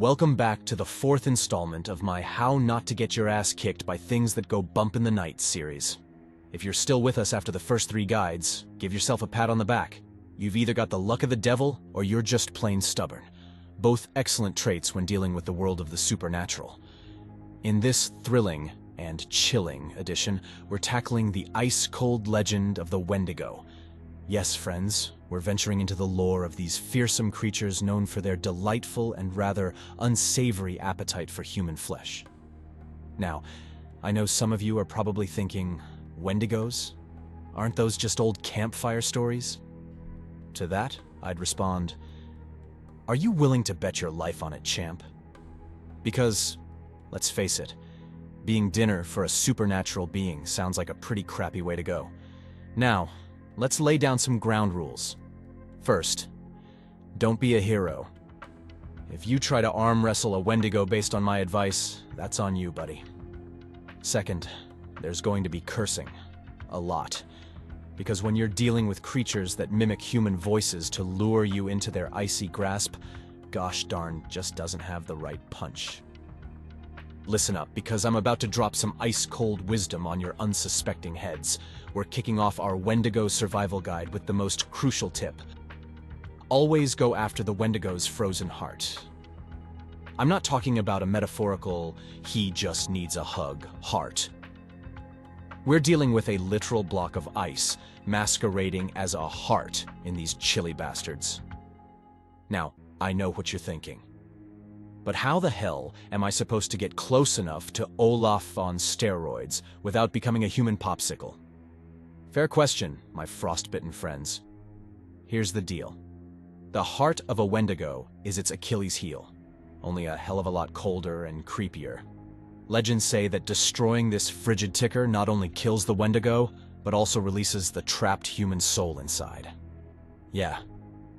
Welcome back to the fourth installment of my How Not to Get Your Ass Kicked by Things That Go Bump in the Night series. If you're still with us after the first 3 guides, give yourself a pat on the back. You've either got the luck of the devil or you're just plain stubborn. Both excellent traits when dealing with the world of the supernatural. In this thrilling and chilling edition, we're tackling the ice-cold legend of the Wendigo. Yes, friends, we're venturing into the lore of these fearsome creatures known for their delightful and rather unsavory appetite for human flesh. Now, I know some of you are probably thinking, Wendigos? Aren't those just old campfire stories? To that, I'd respond, are you willing to bet your life on it, champ? Because, let's face it, being dinner for a supernatural being sounds like a pretty crappy way to go. Now, let's lay down some ground rules. First, don't be a hero. If you try to arm wrestle a Wendigo based on my advice, that's on you, buddy. Second, there's going to be cursing. A lot. Because when you're dealing with creatures that mimic human voices to lure you into their icy grasp, gosh darn just doesn't have the right punch. Listen up, because I'm about to drop some ice-cold wisdom on your unsuspecting heads. We're kicking off our Wendigo survival guide with the most crucial tip. Always go after the Wendigo's frozen heart. I'm not talking about a metaphorical, he just needs a hug, heart. We're dealing with a literal block of ice, masquerading as a heart in these chilly bastards. Now, I know what you're thinking. But how the hell am I supposed to get close enough to Olaf on steroids without becoming a human popsicle? Fair question, my frostbitten friends. Here's the deal. The heart of a Wendigo is its Achilles heel, only a hell of a lot colder and creepier. Legends say that destroying this frigid ticker not only kills the Wendigo, but also releases the trapped human soul inside. Yeah,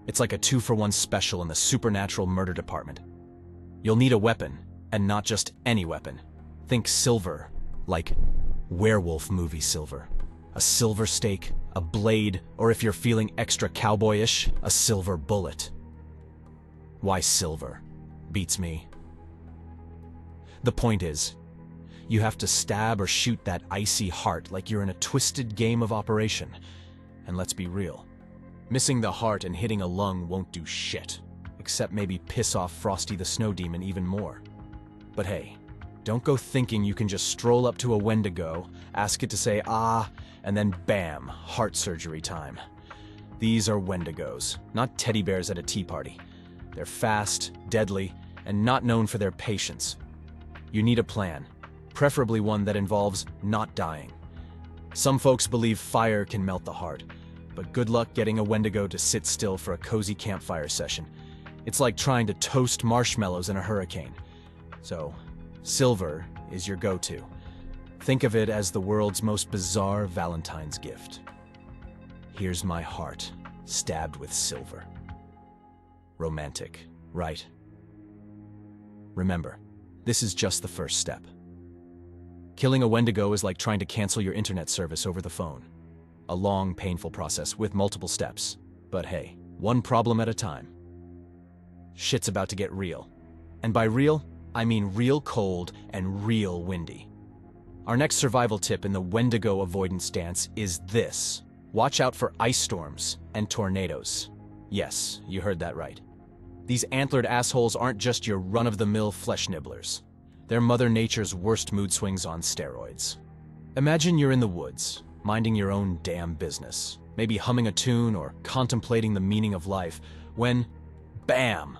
it's like a 2-for-1 special in the supernatural murder department. You'll need a weapon, and not just any weapon. Think silver, like werewolf movie silver. A silver stake, a blade, or if you're feeling extra cowboyish, a silver bullet. Why silver? Beats me. The point is, you have to stab or shoot that icy heart like you're in a twisted game of Operation. And let's be real, missing the heart and hitting a lung won't do shit. Except maybe piss off Frosty the Snow Demon even more. But hey, don't go thinking you can just stroll up to a Wendigo, ask it to say ah, and then bam, heart surgery time. These are Wendigos, not teddy bears at a tea party. They're fast, deadly, and not known for their patience. You need a plan, preferably one that involves not dying. Some folks believe fire can melt the heart, but good luck getting a Wendigo to sit still for a cozy campfire session. It's like trying to toast marshmallows in a hurricane. So, silver is your go-to. Think of it as the world's most bizarre Valentine's gift. Here's my heart, stabbed with silver. Romantic, right? Remember, this is just the first step. Killing a Wendigo is like trying to cancel your internet service over the phone. A long, painful process with multiple steps. But hey, one problem at a time. Shit's about to get real. And by real, I mean real cold and real windy. Our next survival tip in the Wendigo avoidance dance is this. Watch out for ice storms and tornadoes. Yes, you heard that right. These antlered assholes aren't just your run-of-the-mill flesh nibblers. They're Mother Nature's worst mood swings on steroids. Imagine you're in the woods, minding your own damn business, maybe humming a tune or contemplating the meaning of life, when, bam!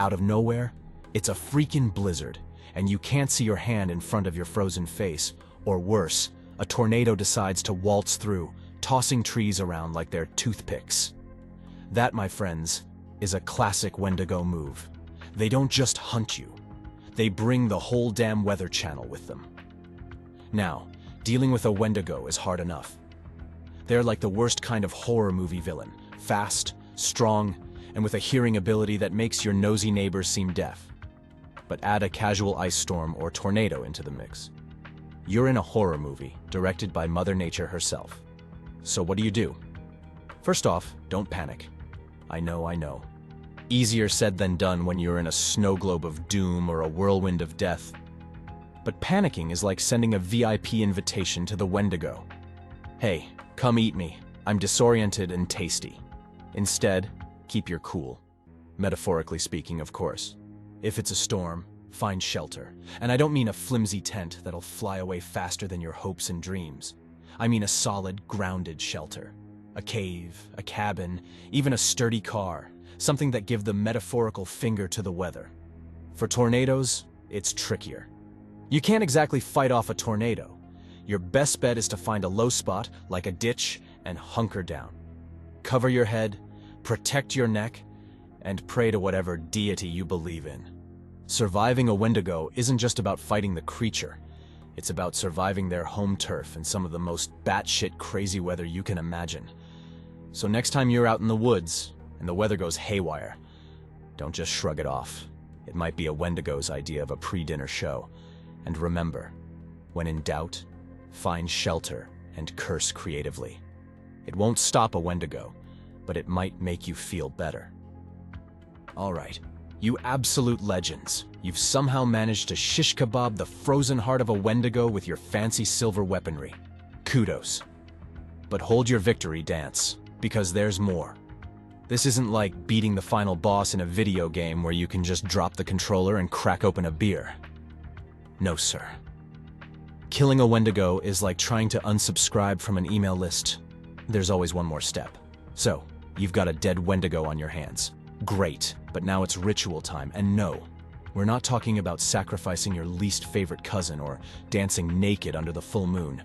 Out of nowhere, it's a freaking blizzard, and you can't see your hand in front of your frozen face, or worse, a tornado decides to waltz through, tossing trees around like they're toothpicks. That, my friends, is a classic Wendigo move. They don't just hunt you, they bring the whole damn Weather Channel with them. Now, dealing with a Wendigo is hard enough. They're like the worst kind of horror movie villain, fast, strong, and with a hearing ability that makes your nosy neighbors seem deaf. But add a casual ice storm or tornado into the mix. You're in a horror movie directed by Mother Nature herself. So what do? First off, don't panic. I know. Easier said than done when you're in a snow globe of doom or a whirlwind of death. But panicking is like sending a VIP invitation to the Wendigo. Hey, come eat me. I'm disoriented and tasty. Instead, keep your cool. Metaphorically speaking, of course. If it's a storm, find shelter. And I don't mean a flimsy tent that'll fly away faster than your hopes and dreams. I mean a solid, grounded shelter. A cave, a cabin, even a sturdy car. Something that gives the metaphorical finger to the weather. For tornadoes, it's trickier. You can't exactly fight off a tornado. Your best bet is to find a low spot, like a ditch, and hunker down. Cover your head, protect your neck, and pray to whatever deity you believe in. Surviving a Wendigo isn't just about fighting the creature. It's about surviving their home turf in some of the most batshit crazy weather you can imagine. So next time you're out in the woods and the weather goes haywire, don't just shrug it off. It might be a Wendigo's idea of a pre-dinner show. And remember, when in doubt, find shelter and curse creatively. It won't stop a Wendigo, but it might make you feel better. All right, you absolute legends. You've somehow managed to shish kebab the frozen heart of a Wendigo with your fancy silver weaponry. Kudos. But hold your victory dance, because there's more. This isn't like beating the final boss in a video game where you can just drop the controller and crack open a beer. No, sir. Killing a Wendigo is like trying to unsubscribe from an email list. There's always one more step. So, you've got a dead Wendigo on your hands. Great, but now it's ritual time, and no, we're not talking about sacrificing your least favorite cousin or dancing naked under the full moon.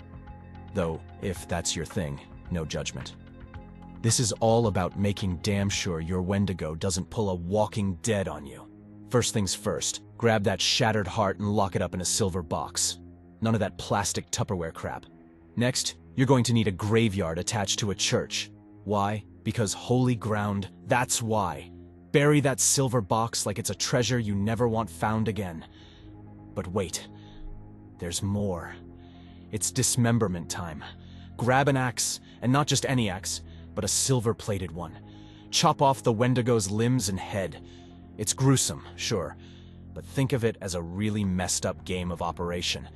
Though, if that's your thing, no judgment. This is all about making damn sure your Wendigo doesn't pull a Walking Dead on you. First things first, grab that shattered heart and lock it up in a silver box. None of that plastic Tupperware crap. Next, you're going to need a graveyard attached to a church. Why? Because holy ground, that's why. Bury that silver box like it's a treasure you never want found again. But wait, there's more. It's dismemberment time. Grab an axe, and not just any axe, but a silver-plated one. Chop off the Wendigo's limbs and head. It's gruesome, sure, but think of it as a really messed up game of operation.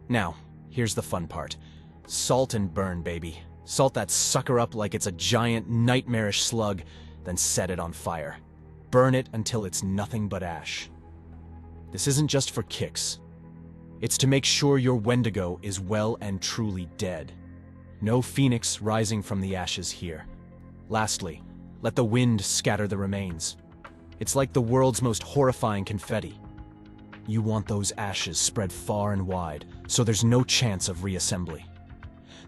Now, here's the fun part. Salt and burn, baby. Salt that sucker up like it's a giant, nightmarish slug, then set it on fire. Burn it until it's nothing but ash. This isn't just for kicks. It's to make sure your Wendigo is well and truly dead. No phoenix rising from the ashes here. Lastly, let the wind scatter the remains. It's like the world's most horrifying confetti. You want those ashes spread far and wide, so there's no chance of reassembly.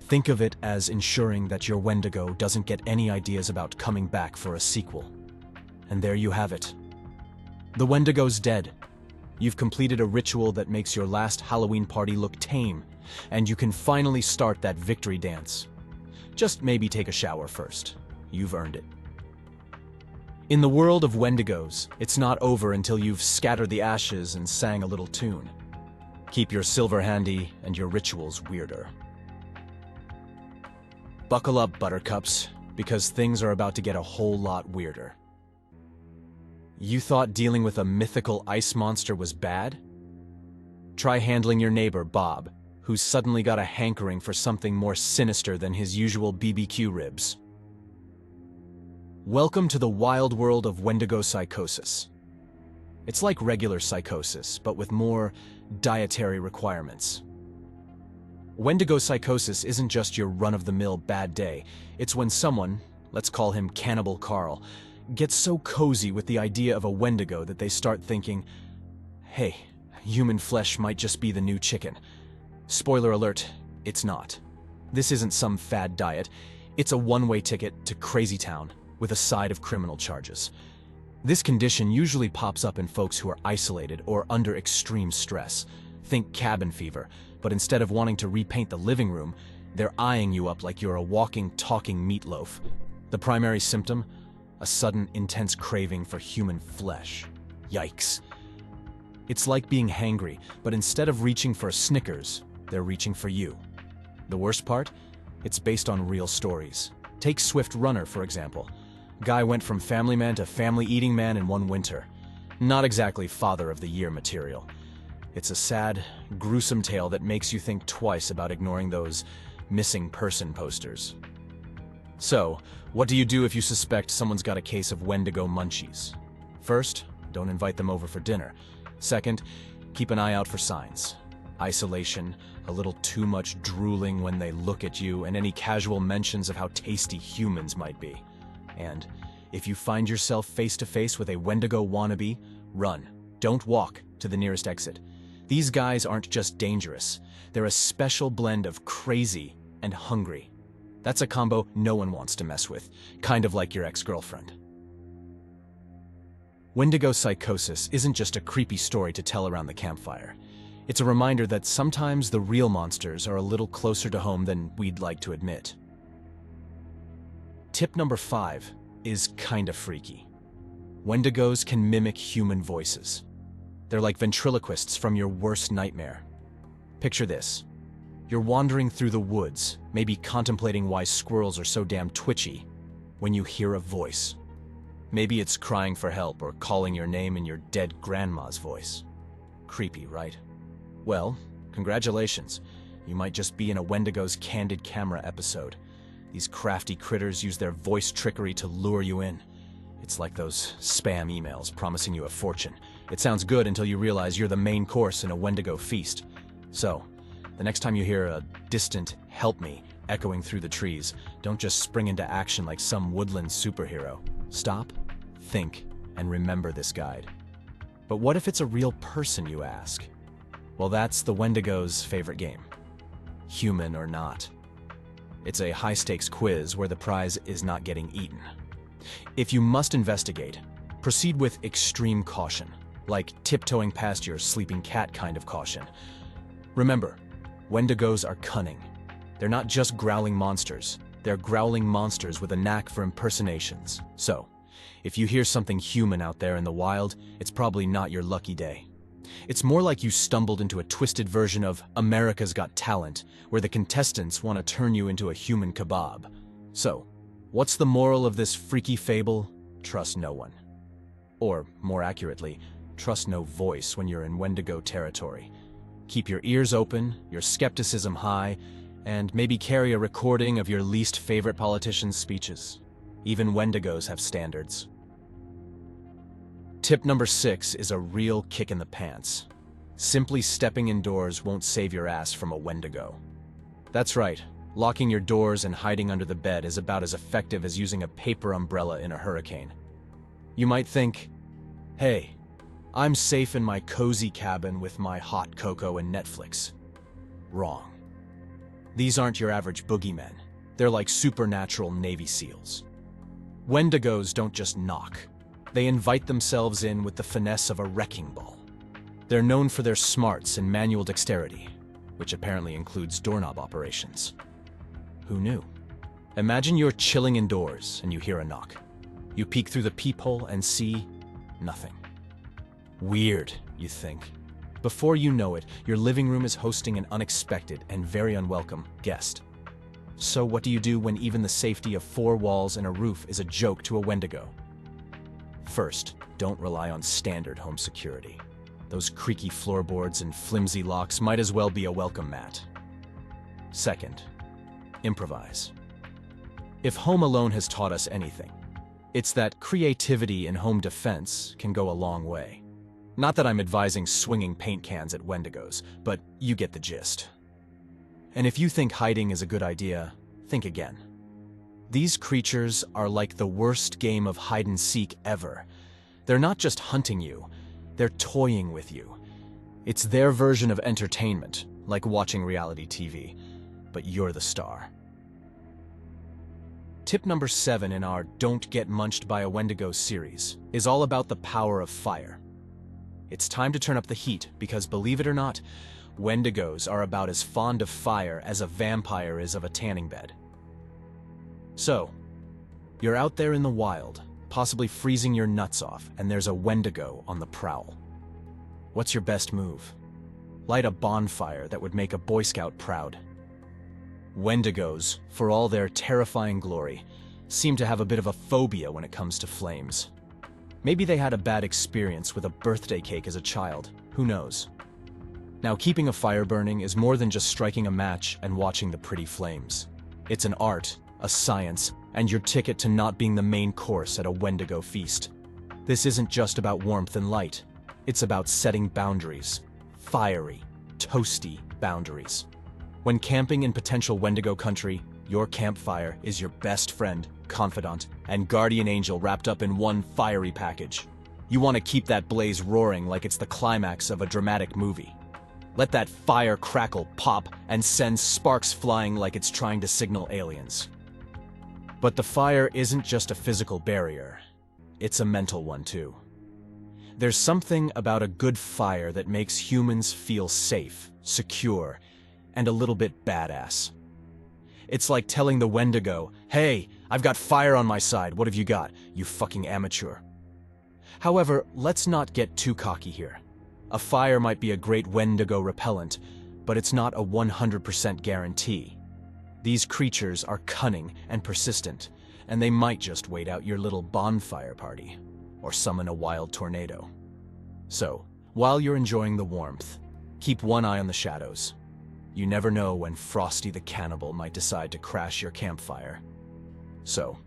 Think of it as ensuring that your Wendigo doesn't get any ideas about coming back for a sequel. And there you have it. The Wendigo's dead. You've completed a ritual that makes your last Halloween party look tame, and you can finally start that victory dance. Just maybe take a shower first. You've earned it. In the world of Wendigos, it's not over until you've scattered the ashes and sang a little tune. Keep your silver handy and your rituals weirder. Buckle up, buttercups, because things are about to get a whole lot weirder. You thought dealing with a mythical ice monster was bad? Try handling your neighbor, Bob, who's suddenly got a hankering for something more sinister than his usual BBQ ribs. Welcome to the wild world of Wendigo psychosis. It's like regular psychosis, but with more dietary requirements. Wendigo psychosis isn't just your run-of-the-mill bad day. It's when someone, let's call him Cannibal Carl, gets so cozy with the idea of a Wendigo that they start thinking, hey, human flesh might just be the new chicken. Spoiler alert, it's not. This isn't some fad diet. It's a one-way ticket to Crazy Town with a side of criminal charges. This condition usually pops up in folks who are isolated or under extreme stress. Think cabin fever, but instead of wanting to repaint the living room, they're eyeing you up like you're a walking, talking meatloaf. The primary symptom? A sudden, intense craving for human flesh. Yikes. It's like being hangry, but instead of reaching for a Snickers, they're reaching for you. The worst part? It's based on real stories. Take Swift Runner, for example. Guy went from family man to family-eating man in one winter. Not exactly Father of the Year material. It's a sad, gruesome tale that makes you think twice about ignoring those missing person posters. So, what do you do if you suspect someone's got a case of Wendigo munchies? First, don't invite them over for dinner. Second, keep an eye out for signs. Isolation, a little too much drooling when they look at you, and any casual mentions of how tasty humans might be. And if you find yourself face to face with a Wendigo wannabe, run. Don't walk to the nearest exit. These guys aren't just dangerous. They're a special blend of crazy and hungry. That's a combo no one wants to mess with, kind of like your ex-girlfriend. Wendigo psychosis isn't just a creepy story to tell around the campfire. It's a reminder that sometimes the real monsters are a little closer to home than we'd like to admit. Tip number 5 is kinda freaky. Wendigos can mimic human voices. They're like ventriloquists from your worst nightmare. Picture this. You're wandering through the woods, maybe contemplating why squirrels are so damn twitchy, when you hear a voice. Maybe it's crying for help or calling your name in your dead grandma's voice. Creepy, right? Well, congratulations. You might just be in a Wendigo's candid camera episode. These crafty critters use their voice trickery to lure you in. It's like those spam emails promising you a fortune. It sounds good until you realize you're the main course in a Wendigo feast. So, the next time you hear a distant "help me" echoing through the trees, don't just spring into action like some woodland superhero. Stop, think, and remember this guide. But what if it's a real person, you ask? Well, that's the Wendigo's favorite game. Human or not. It's a high-stakes quiz where the prize is not getting eaten. If you must investigate, proceed with extreme caution, like tiptoeing past your sleeping cat kind of caution. Remember, Wendigos are cunning. They're not just growling monsters. They're growling monsters with a knack for impersonations. So, if you hear something human out there in the wild, it's probably not your lucky day. It's more like you stumbled into a twisted version of America's Got Talent, where the contestants want to turn you into a human kebab. So, what's the moral of this freaky fable? Trust no one. Or, more accurately, trust no voice when you're in Wendigo territory. Keep your ears open, your skepticism high, and maybe carry a recording of your least favorite politician's speeches. Even Wendigos have standards. Tip number 6 is a real kick in the pants. Simply stepping indoors won't save your ass from a Wendigo. That's right, locking your doors and hiding under the bed is about as effective as using a paper umbrella in a hurricane. You might think, hey, I'm safe in my cozy cabin with my hot cocoa and Netflix. Wrong. These aren't your average boogeymen. They're like supernatural Navy SEALs. Wendigos don't just knock. They invite themselves in with the finesse of a wrecking ball. They're known for their smarts and manual dexterity, which apparently includes doorknob operations. Who knew? Imagine you're chilling indoors and you hear a knock. You peek through the peephole and see nothing. Weird, you think. Before you know it, your living room is hosting an unexpected and very unwelcome guest. So what do you do when even the safety of 4 walls and a roof is a joke to a Wendigo? First, don't rely on standard home security. Those creaky floorboards and flimsy locks might as well be a welcome mat. Second, improvise. If Home Alone has taught us anything, it's that creativity in home defense can go a long way. Not that I'm advising swinging paint cans at Wendigos, but you get the gist. And if you think hiding is a good idea, think again. These creatures are like the worst game of hide-and-seek ever. They're not just hunting you, they're toying with you. It's their version of entertainment, like watching reality TV, but you're the star. Tip number 7 in our Don't Get Munched by a Wendigo series is all about the power of fire. It's time to turn up the heat because, believe it or not, Wendigos are about as fond of fire as a vampire is of a tanning bed. So, you're out there in the wild, possibly freezing your nuts off, and there's a Wendigo on the prowl. What's your best move? Light a bonfire that would make a Boy Scout proud. Wendigos, for all their terrifying glory, seem to have a bit of a phobia when it comes to flames. Maybe they had a bad experience with a birthday cake as a child, who knows? Now, keeping a fire burning is more than just striking a match and watching the pretty flames. It's an art, a science, and your ticket to not being the main course at a Wendigo feast. This isn't just about warmth and light. It's about setting boundaries. Fiery, toasty boundaries. When camping in potential Wendigo country, your campfire is your best friend, confidant, and guardian angel wrapped up in one fiery package. You want to keep that blaze roaring like it's the climax of a dramatic movie. Let that fire crackle, pop, and send sparks flying like it's trying to signal aliens. But the fire isn't just a physical barrier. It's a mental one too. There's something about a good fire that makes humans feel safe, secure, and a little bit badass. It's like telling the Wendigo, "Hey, I've got fire on my side, what have you got, you fucking amateur?" However, let's not get too cocky here. A fire might be a great Wendigo repellent, but it's not a 100% guarantee. These creatures are cunning and persistent, and they might just wait out your little bonfire party, or summon a wild tornado. So, while you're enjoying the warmth, keep one eye on the shadows. You never know when Frosty the Cannibal might decide to crash your campfire. So,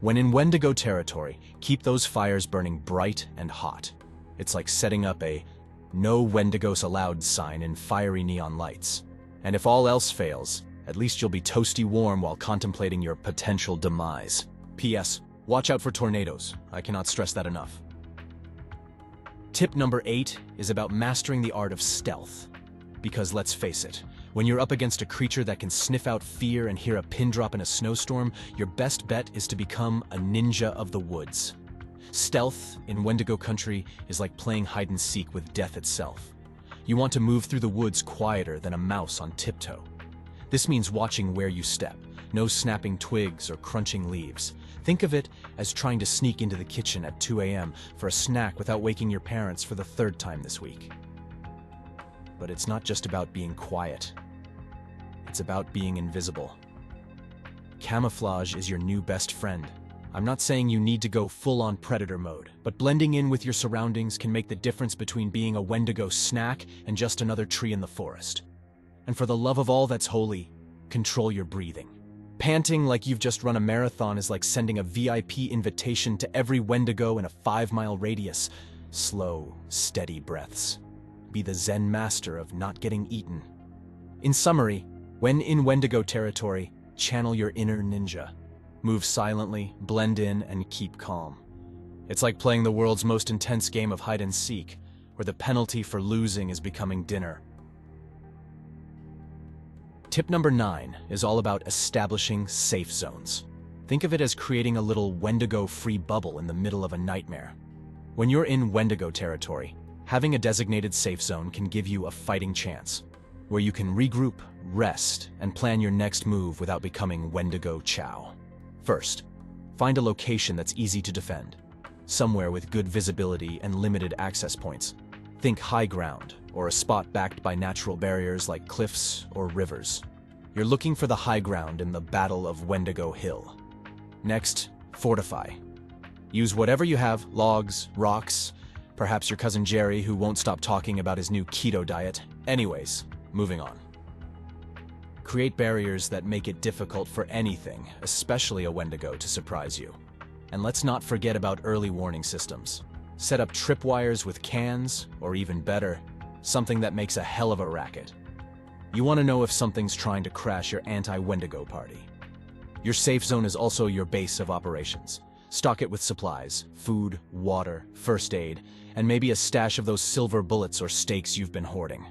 when in Wendigo territory, keep those fires burning bright and hot. It's like setting up a "No Wendigos Allowed" sign in fiery neon lights. And if all else fails, at least you'll be toasty warm while contemplating your potential demise. P.S. Watch out for tornadoes. I cannot stress that enough. Tip number 8 is about mastering the art of stealth. Because let's face it, when you're up against a creature that can sniff out fear and hear a pin drop in a snowstorm, your best bet is to become a ninja of the woods. Stealth in Wendigo country is like playing hide-and-seek with death itself. You want to move through the woods quieter than a mouse on tiptoe. This means watching where you step, no snapping twigs or crunching leaves. Think of it as trying to sneak into the kitchen at 2 a.m. for a snack without waking your parents for the 3rd time this week. But it's not just about being quiet. It's about being invisible. Camouflage is your new best friend. I'm not saying you need to go full-on predator mode, but blending in with your surroundings can make the difference between being a Wendigo snack and just another tree in the forest. And for the love of all that's holy, control your breathing. Panting like you've just run a marathon is like sending a VIP invitation to every Wendigo in a 5-mile radius. Slow, steady breaths. Be the Zen master of not getting eaten. In summary, when in Wendigo territory, channel your inner ninja. Move silently, blend in, and keep calm. It's like playing the world's most intense game of hide-and-seek, where the penalty for losing is becoming dinner. Tip number 9 is all about establishing safe zones. Think of it as creating a little Wendigo-free bubble in the middle of a nightmare. When you're in Wendigo territory, having a designated safe zone can give you a fighting chance, where you can regroup, rest, and plan your next move without becoming Wendigo chow. First, find a location that's easy to defend, somewhere with good visibility and limited access points. Think high ground, or a spot backed by natural barriers like cliffs or rivers. You're looking for the high ground in the Battle of Wendigo Hill. Next, fortify. Use whatever you have, logs, rocks, perhaps your cousin Jerry who won't stop talking about his new keto diet. Anyways, moving on. Create barriers that make it difficult for anything, especially a Wendigo, to surprise you. And let's not forget about early warning systems. Set up tripwires with cans, or even better, something that makes a hell of a racket. You want to know if something's trying to crash your anti-Wendigo party. Your safe zone is also your base of operations. Stock it with supplies, food, water, first aid, and maybe a stash of those silver bullets or stakes you've been hoarding.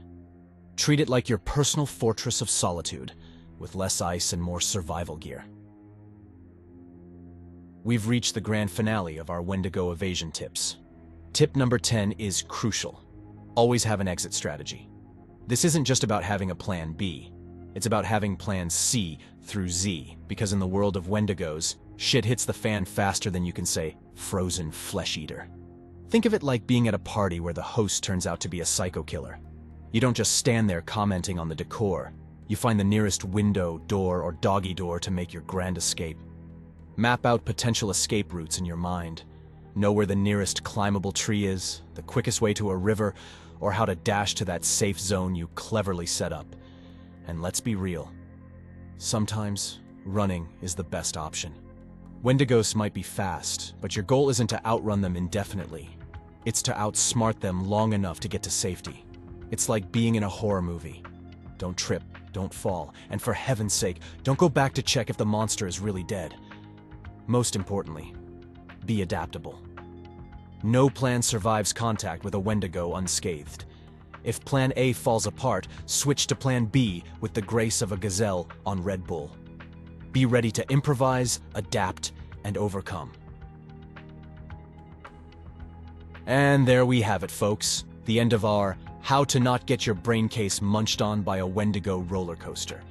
Treat it like your personal fortress of solitude, with less ice and more survival gear. We've reached the grand finale of our Wendigo evasion tips. Tip number 10 is crucial. Always have an exit strategy. This isn't just about having a plan B. It's about having plans C through Z, because in the world of Wendigos, shit hits the fan faster than you can say, frozen flesh eater. Think of it like being at a party where the host turns out to be a psycho killer. You don't just stand there commenting on the decor. You find the nearest window, door, or doggy door to make your grand escape. Map out potential escape routes in your mind. Know where the nearest climbable tree is, the quickest way to a river, or how to dash to that safe zone you cleverly set up. And let's be real. Sometimes, running is the best option. Wendigos might be fast, but your goal isn't to outrun them indefinitely. It's to outsmart them long enough to get to safety. It's like being in a horror movie. Don't trip, don't fall, and for heaven's sake, don't go back to check if the monster is really dead. Most importantly, be adaptable. No plan survives contact with a Wendigo unscathed. If Plan A falls apart, switch to Plan B with the grace of a gazelle on Red Bull. Be ready to improvise, adapt, and overcome. And there we have it, folks. The end of our How to Not Get Your Brain Case Munched On by a Wendigo roller coaster.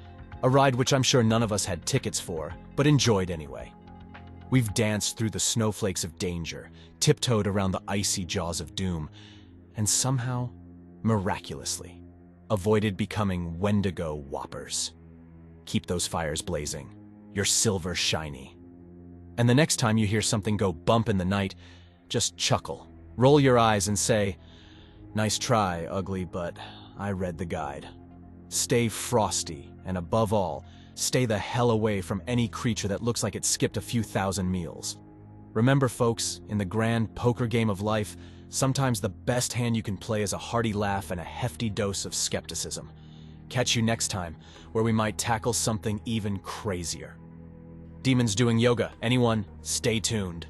A ride which I'm sure none of us had tickets for, but enjoyed anyway. We've danced through the snowflakes of danger, tiptoed around the icy jaws of doom, and somehow, miraculously, avoided becoming Wendigo whoppers. Keep those fires blazing, your silver shiny. And the next time you hear something go bump in the night, just chuckle, roll your eyes and say, "Nice try, ugly, but I read the guide." Stay frosty, and above all, stay the hell away from any creature that looks like it skipped a few thousand meals. Remember, folks, in the grand poker game of life, sometimes the best hand you can play is a hearty laugh and a hefty dose of skepticism. Catch you next time, where we might tackle something even crazier. Demons doing yoga. Anyone? Stay tuned.